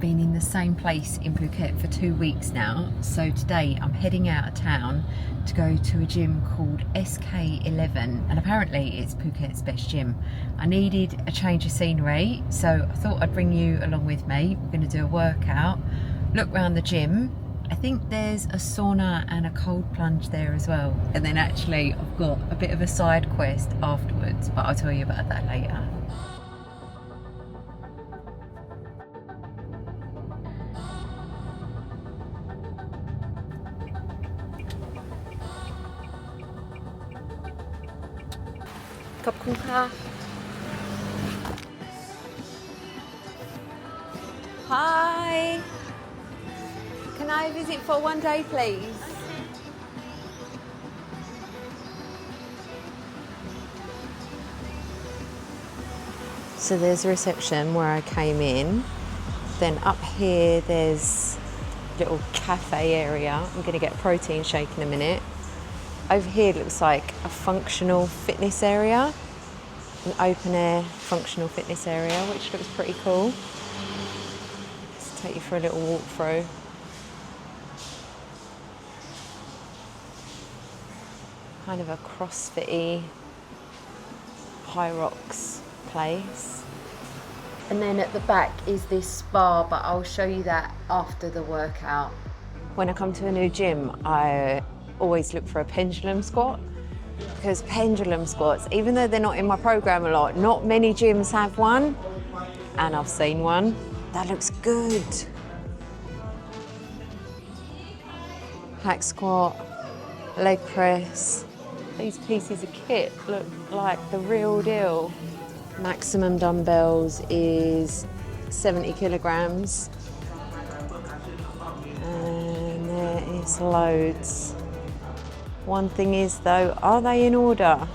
been in the same place in Phuket for 2 weeks now, so today I'm heading out of town to go to a gym called SK11, and apparently it's Phuket's best gym. I needed a change of scenery, so I thought I'd bring you along with me. We're going to do a workout, look around the gym. I think there's a sauna and a cold plunge there as well, and then actually I've got a bit of a side quest afterwards, but I'll tell you about that later. Hi, can I visit for one day please? So there's a reception where I came in, then up here there's a little cafe area. I'm going to get a protein shake in a minute. Over here looks like a functional fitness area, an open air functional fitness area, which looks pretty cool. Let's take you for a little walk through. Kind of a CrossFit-y, high rocks place. And then at the back is this spa, but I'll show you that after the workout. When I come to a new gym, I always look for a pendulum squat, because pendulum squats, even though they're not in my program a lot, not many gyms have one, and I've seen one. That looks good. Hack squat, leg press. These pieces of kit look like the real deal. Maximum dumbbells is 70 kilograms. And there is loads. One thing is though, are they in order?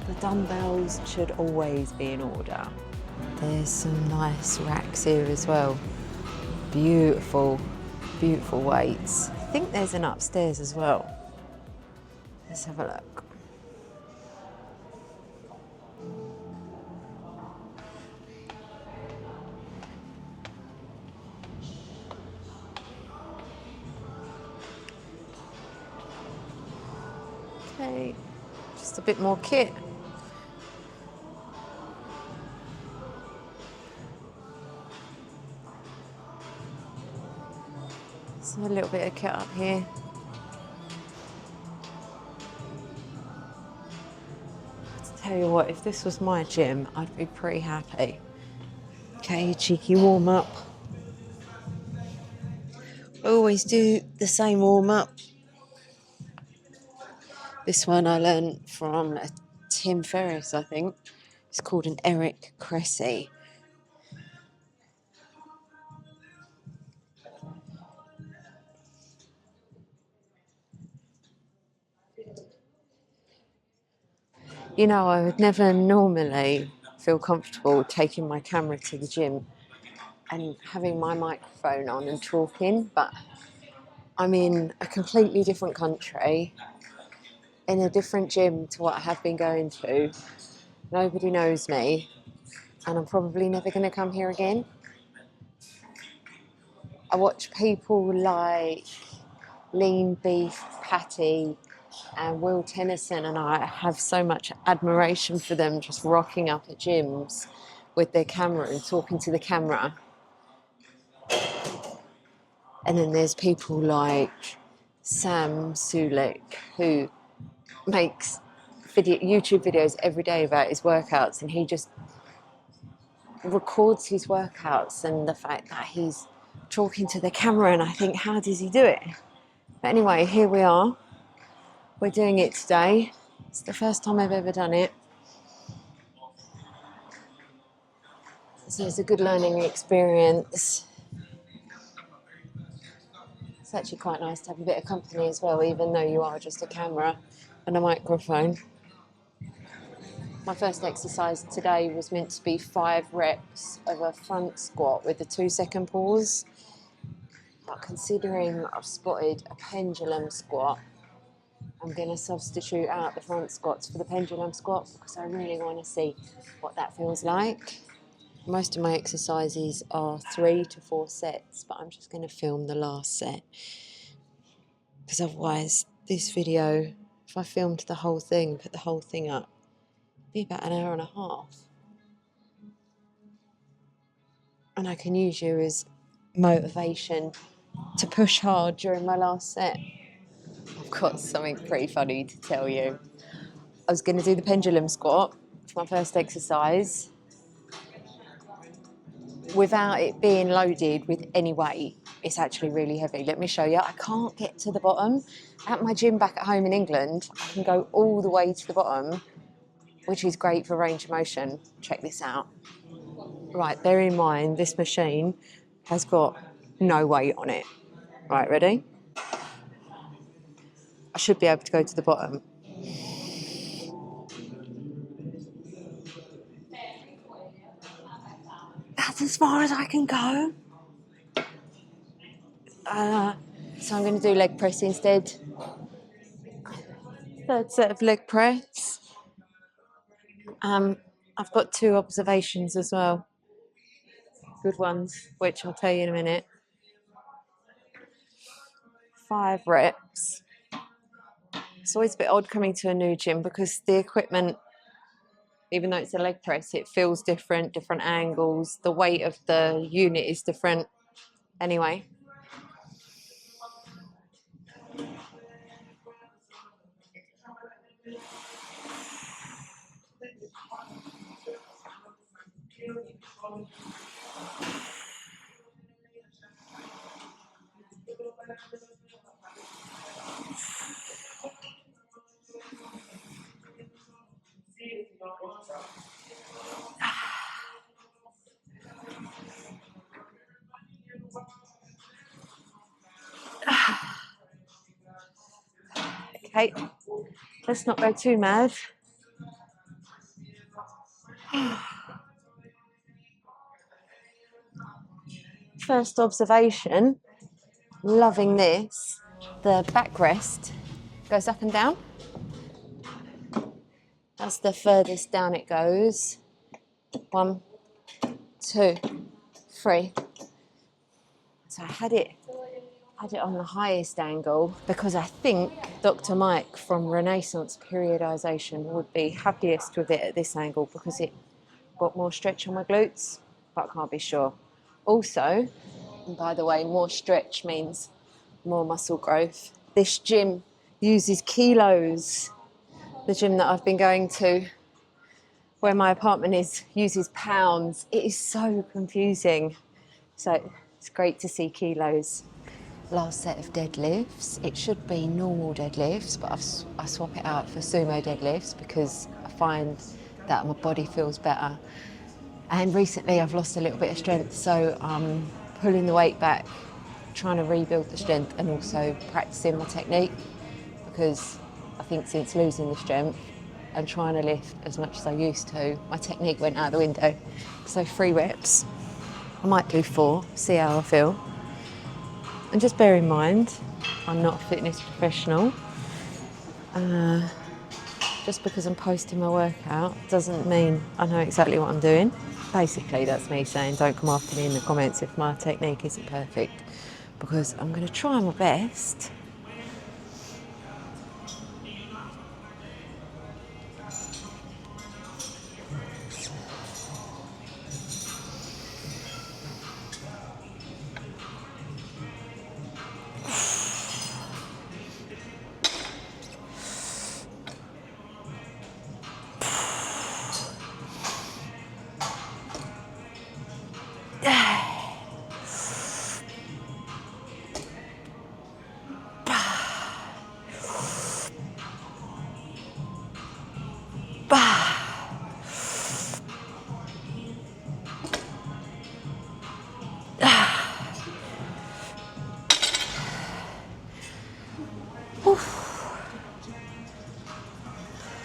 The dumbbells should always be in order. There's some nice racks here as well. Beautiful, beautiful weights. I think there's an upstairs as well. Let's have a look. Okay, just a bit more kit. So a little bit of kit up here. Tell you what, if this was my gym, I'd be pretty happy. Okay, cheeky warm up. I always do the same warm up. This one I learned from Tim Ferriss, I think. It's called an Eric Cressy. You know, I would never normally feel comfortable taking my camera to the gym and having my microphone on and talking, but I'm in a completely different country, in a different gym to what I have been going to. Nobody knows me, and I'm probably never going to come here again. I watch people like Lean Beef Patty and Will Tennyson, and I have so much admiration for them just rocking up at gyms with their camera and talking to the camera. And then there's people like Sam Sulik, who makes YouTube videos every day about his workouts, and he just records his workouts, and the fact that he's talking to the camera, and I think, how does he do it? But anyway, here we are. We're doing it today. It's the first time I've ever done it. So it's a good learning experience. It's actually quite nice to have a bit of company as well, even though you are just a camera and a microphone. My first exercise today was meant to be 5 reps of a front squat with a 2-second pause. But considering I've spotted a pendulum squat, I'm going to substitute out the front squats for the pendulum squat, because I really want to see what that feels like. most of my exercises are 3 to 4 sets, but I'm just going to film the last set because otherwise this video, if I filmed the whole thing, put the whole thing up, it'd be about an hour and a half. And I can use you as motivation to push hard during my last set. I've got something pretty funny to tell you. I was going to do the pendulum squat for my first exercise without it being loaded with any weight. It's actually really heavy. Let me show you. I can't get to the bottom. At my gym back at home in England, I can go all the way to the bottom, which is great for range of motion. Check this out. Right, bear in mind, this machine has got no weight on it. Right, ready? I should be able to go to the bottom. That's as far as I can go. So I'm going to do leg press instead. Third set of leg press. I've got 2 observations as well. Good ones, which I'll tell you in a minute. 5 reps. It's always a bit odd coming to a new gym because the equipment, even though it's a leg press, it feels different, different angles. The weight of the unit is different. Anyway. Okay, let's not go too mad. First observation, loving this. The backrest goes up and down. That's the furthest down it goes. 1, 2, 3. So I had it on the highest angle because I think Dr. Mike from Renaissance Periodization would be happiest with it at this angle because it got more stretch on my glutes, but I can't be sure. Also, and by the way, more stretch means more muscle growth. This gym uses kilos. The gym that I've been going to, where my apartment is, uses pounds. It is so confusing. So it's great to see kilos. Last set of deadlifts. It should be normal deadlifts, but I swap it out for sumo deadlifts because I find that my body feels better. And recently I've lost a little bit of strength, so I'm pulling the weight back, trying to rebuild the strength and also practicing my technique because I think since losing the strength and trying to lift as much as I used to, my technique went out the window. So 3 reps. I might do 4, see how I feel. And just bear in mind, I'm not a fitness professional. Just because I'm posting my workout doesn't mean I know exactly what I'm doing. Basically, that's me saying don't come after me in the comments if my technique isn't perfect, because I'm going to try my best.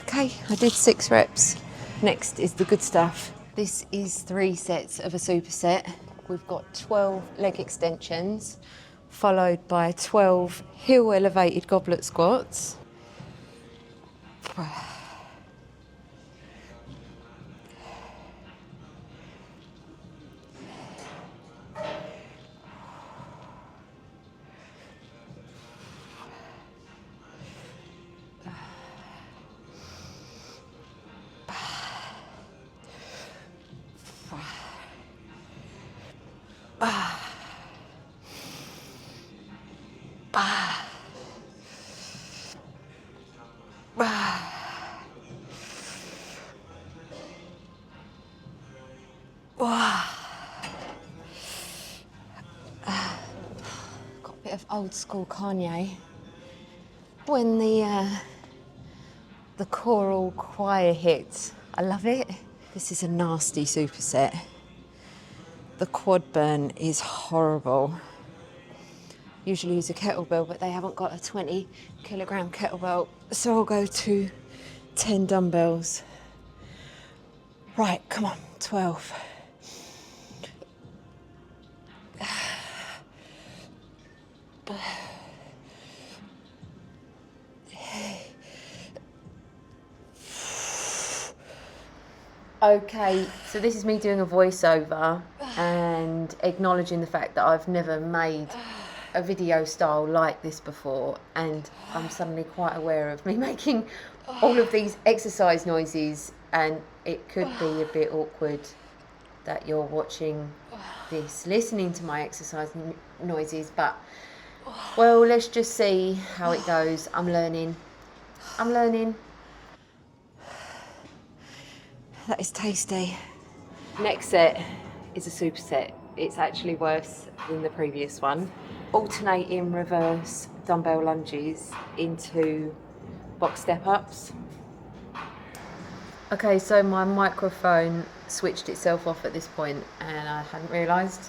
Okay, I did 6 reps. Next is the good stuff. This is 3 sets of a superset. We've got 12 leg extensions, followed by 12 heel elevated goblet squats. Got a bit of old school Kanye. When the choral choir hits, I love it. This is a nasty superset. The quad burn is horrible. Usually use a kettlebell, but they haven't got a 20 kilogram kettlebell, so I'll go to 10 dumbbells. Right, come on, 12. Okay, so this is me doing a voiceover and acknowledging the fact that I've never made a video style like this before, and I'm suddenly quite aware of me making all of these exercise noises, and it could be a bit awkward that you're watching this, listening to my exercise noises, but well, let's just see how it goes. I'm learning. That is tasty. Next set is a superset. It's actually worse than the previous one. Alternating reverse dumbbell lunges into box step-ups. Okay, so my microphone switched itself off at this point and I hadn't realised.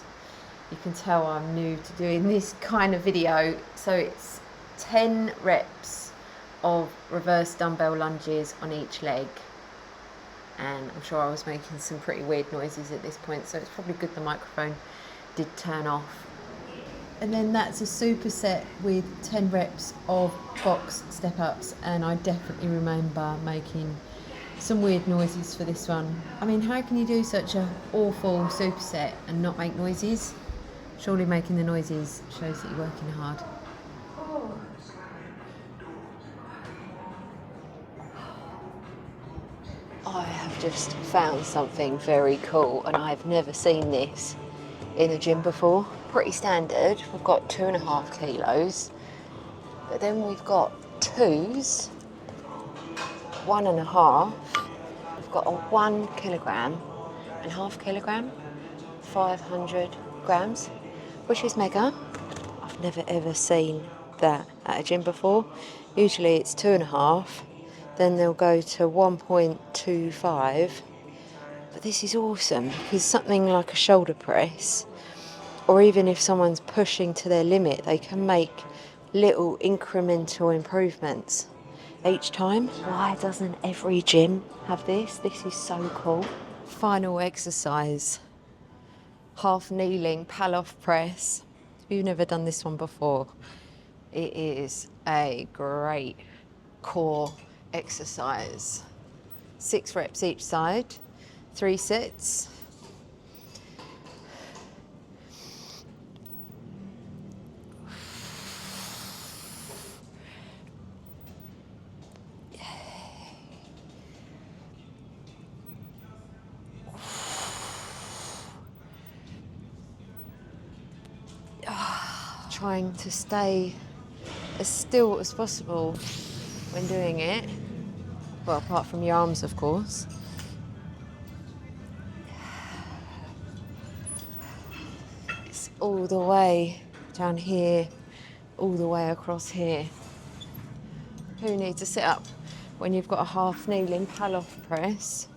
You can tell I'm new to doing this kind of video. So it's 10 reps of reverse dumbbell lunges on each leg. And I'm sure I was making some pretty weird noises at this point, so it's probably good the microphone did turn off. And then that's a superset with 10 reps of box step-ups, and I definitely remember making some weird noises for this one. I mean, how can you do such an awful superset and not make noises? Surely making the noises shows that you're working hard. I have just found something very cool, and I've never seen this in a gym before. Pretty standard. We've got 2.5 kilos, but then we've got 2s, 1.5. We've got a 1 kilogram and half kilogram, 500 grams, which is mega. I've never ever seen that at a gym before. Usually it's 2.5. Then they'll go to 1.25, but this is awesome because something like a shoulder press, or even if someone's pushing to their limit, they can make little incremental improvements each time. Why doesn't every gym have this? This is so cool. Final exercise, half kneeling Pallof press. If you've never done this one before, it is a great core exercise. 6 reps each side, 3 sets. Trying to stay as still as possible when doing it. Well, apart from your arms, of course. It's all the way down here, all the way across here. Who needs to sit up when you've got a half kneeling Pallof press?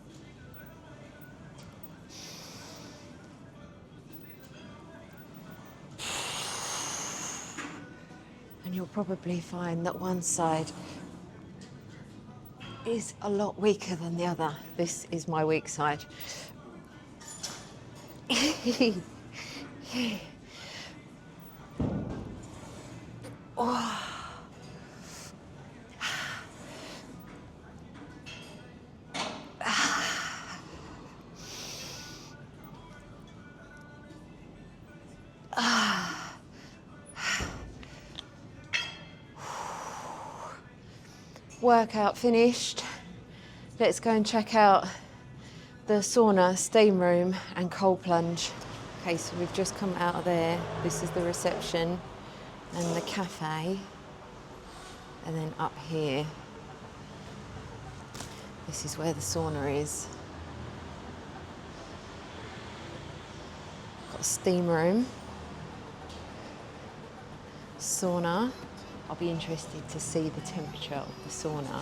And you'll probably find that one side is a lot weaker than the other. This is my weak side. Oh. Workout finished. Let's go and check out the sauna, steam room and cold plunge. Okay, so we've just come out of there. This is the reception and the cafe. And then up here, this is where the sauna is. Got a steam room, sauna. I'll be interested to see the temperature of the sauna.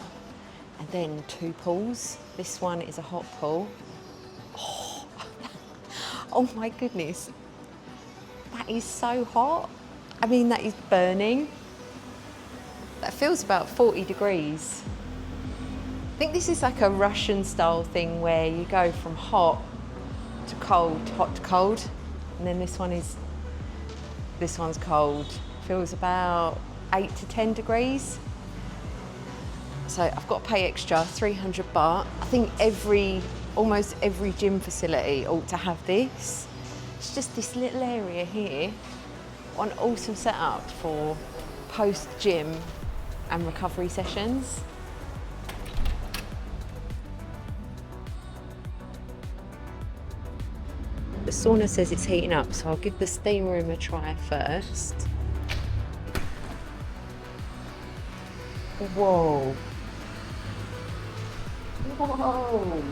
And then 2 pools. This one is a hot pool. Oh, oh my goodness. That is so hot. I mean, that is burning. That feels about 40 degrees. I think this is like a Russian style thing where you go from hot to cold, hot to cold. And then this one's cold. Feels about 8 to 10 degrees. So I've got to pay extra, 300 baht. I think almost every gym facility ought to have this. It's just this little area here. An awesome setup for post-gym and recovery sessions. The sauna says it's heating up, so I'll give the steam room a try first. Whoa. Whoa.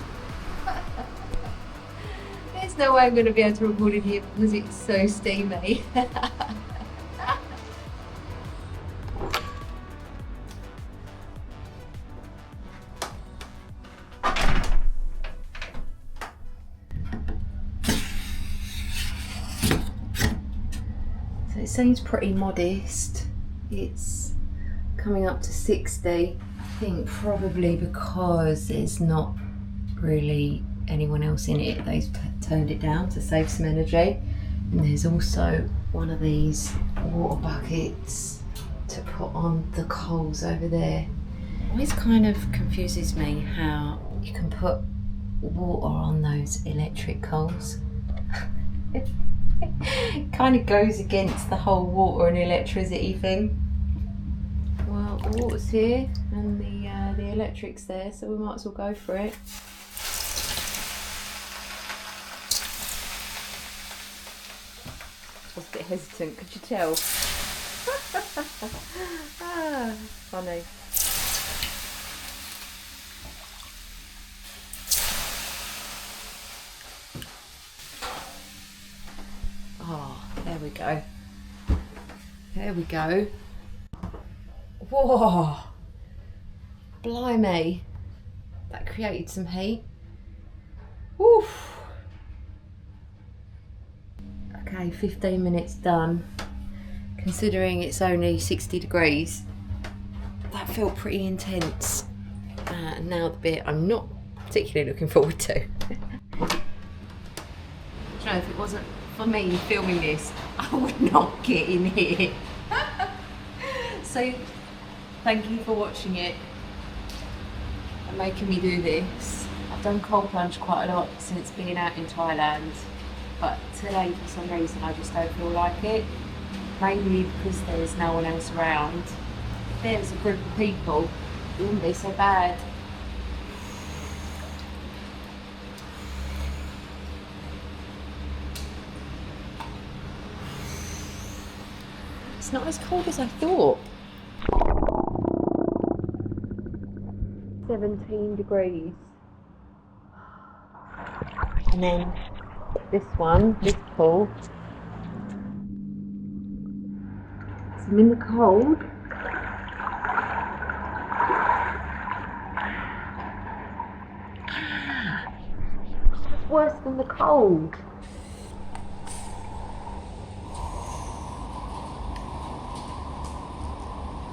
There's no way I'm going to be able to record in here because it's so steamy. So it seems pretty modest. It's coming up to 60. I think probably because there's not really anyone else in it, they've turned it down to save some energy. And there's also one of these water buckets to put on the coals over there. It always kind of confuses me how you can put water on those electric coals. It kind of goes against the whole water and electricity thing. Well, the water's here and the electric's there, so we might as well go for it. I was a bit hesitant, could you tell? Ah, funny. Oh, there we go. There we go. Whoa! Blimey. That created some heat. Woof! Okay, 15 minutes done. Considering it's only 60 degrees, that felt pretty intense. And now the bit I'm not particularly looking forward to. Do you know, if it wasn't for me filming this, I would not get in here. So, thank you for watching it and making me do this. I've done cold plunge quite a lot since being out in Thailand, but today for some reason I just don't feel like it. Maybe because there's no one else around. If there was a group of people, it wouldn't be so bad. It's not as cold as I thought. 17 degrees. And then this pool. So I'm in the cold. It's worse than the cold.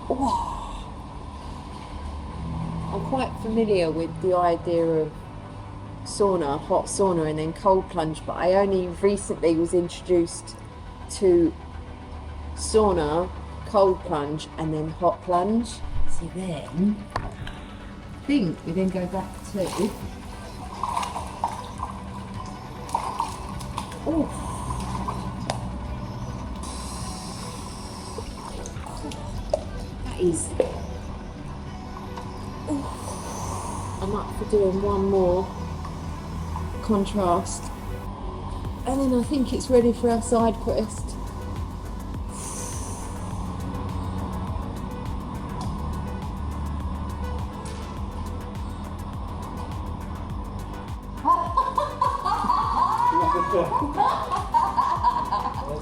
Oh. I'm quite familiar with the idea of sauna, hot sauna and then cold plunge, but I only recently was introduced to sauna, cold plunge and then hot plunge. So then, I think we then go back to... Oh. That is... I'm up for doing one more contrast. And then I think it's ready for our side quest.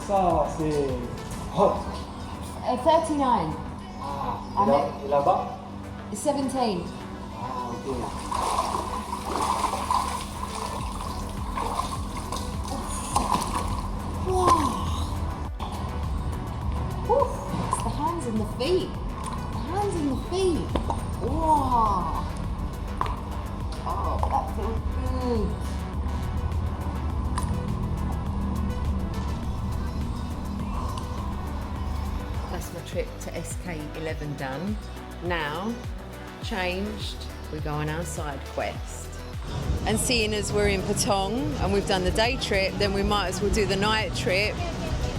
Ça, c'est hot. 39. Et là-bas? 17. Ah, ok. It's the hands and the feet. The hands and the feet. Wow. Oh, that feels good. That's my trip to SK11 done. Now, changed, we go on our side quest. And seeing as we're in Patong and we've done the day trip, then we might as well do the night trip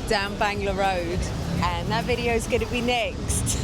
down Bangla Road. And that video is going to be next.